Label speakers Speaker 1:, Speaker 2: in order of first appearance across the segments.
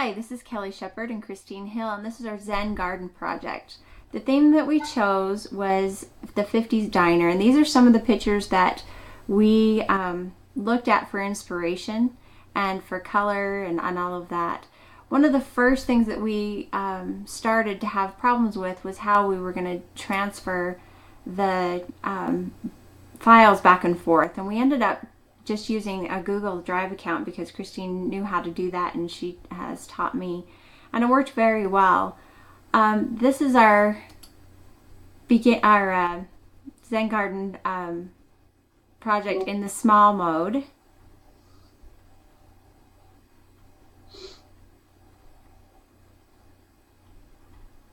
Speaker 1: Hi, this is Kelly Shepard and Christine Hill, and this is our Zen Garden project. The theme that we chose was the 50s diner, and these are some of the pictures that we looked at for inspiration and for color and all of that. One of the first things that we started to have problems with was how we were going to transfer the files back and forth, and we ended up just using a Google Drive account because Christine knew how to do that and she has taught me, and it worked very well. This is our Zen Garden project in the small mode.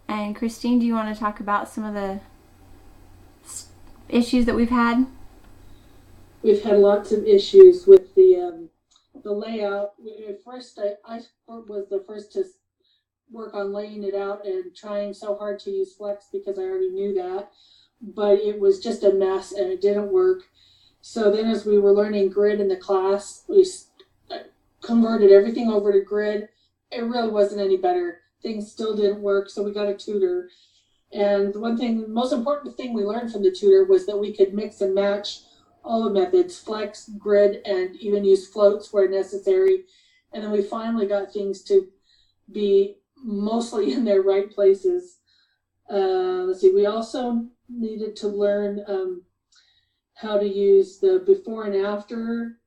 Speaker 1: And Christine, do you want to talk about some of the issues that we've had?
Speaker 2: We've had lots of issues with the layout. At first, I was the first to work on laying it out and trying so hard to use Flex because I already knew that, but it was just a mess and it didn't work. So then as we were learning grid in the class, we converted everything over to grid. It really wasn't any better. Things still didn't work, so we got a tutor. And the most important thing we learned from the tutor was that we could mix and match all the methods, flex, grid, and even use floats where necessary. And then we finally got things to be mostly in their right places. Let's see, we also needed to learn how to use the before and after.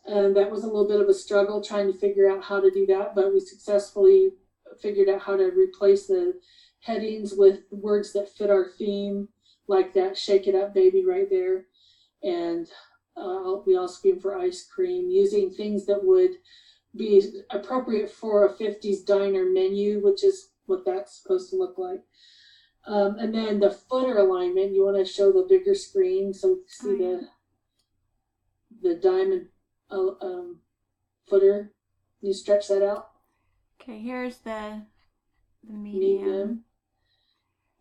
Speaker 2: And that was a little bit of a struggle trying to figure out how to do that, but we successfully figured out how to replace the headings with words that fit our theme, like that Shake It Up Baby right there. And we all scream for ice cream, using things that would be appropriate for a 50s diner menu, which is what that's supposed to look like. And then the footer alignment, you want to show the bigger screen so you see the diamond footer. Can you stretch that out?
Speaker 1: Okay, here's the medium.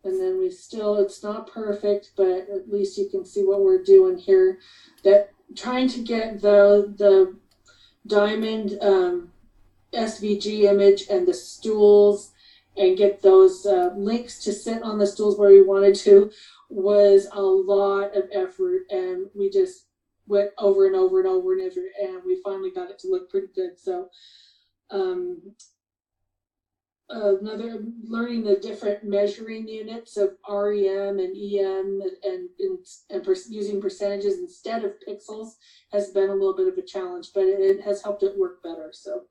Speaker 2: And then it's not perfect, but at least you can see what we're doing here. That trying to get the diamond SVG image and the stools and get those links to sit on the stools where we wanted to was a lot of effort, and we just went over and over and over and over, and we finally got it to look pretty good. So another learning the different measuring units of REM and EM and using percentages instead of pixels has been a little bit of a challenge, but it has helped it work better. So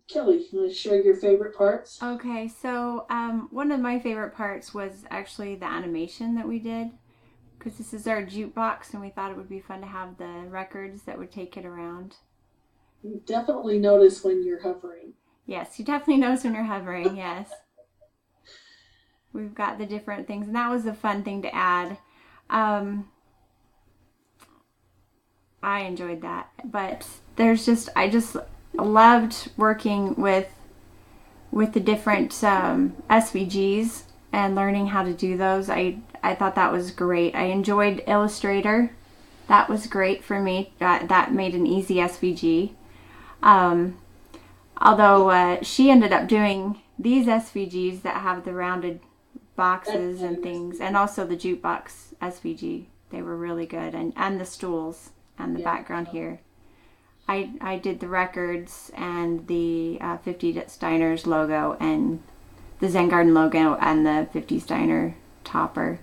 Speaker 2: Kelly, you want to share your favorite parts?
Speaker 1: Okay, so one of my favorite parts was actually the animation that we did, because this is our jukebox and we thought it would be fun to have the records that would take it around.
Speaker 2: You definitely notice when you're hovering.
Speaker 1: Yes, you definitely notice when you're hovering, yes. We've got the different things, and that was a fun thing to add. I enjoyed that, but I just loved working with the different SVGs and learning how to do those. I thought that was great. I enjoyed Illustrator. That was great for me. That made an easy SVG. Although she ended up doing these SVGs that have the rounded boxes and things, and also the jukebox SVG. They were really good, and the stools and the background here. I did the records and the 50s Diners logo and the Zen Garden logo and the 50s Diner topper.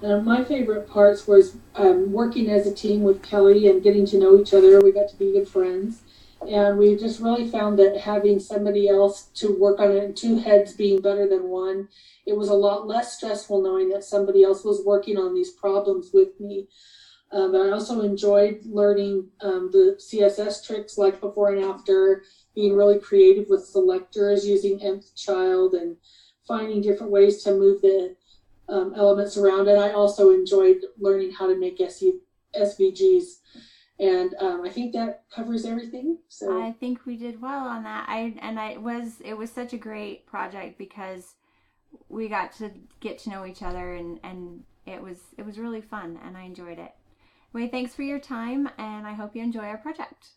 Speaker 2: My favorite parts was working as a team with Kelly and getting to know each other. We got to be good friends. And we just really found that having somebody else to work on it and two heads being better than one, it was a lot less stressful knowing that somebody else was working on these problems with me. But I also enjoyed learning the CSS tricks like before and after, being really creative with selectors, using nth child and finding different ways to move the elements around. And I also enjoyed learning how to make SVGs. And I think that covers everything. So
Speaker 1: I think we did well on that. It was such a great project because we got to get to know each other, and it was really fun, and I enjoyed it. Well, thanks for your time, and I hope you enjoy our project.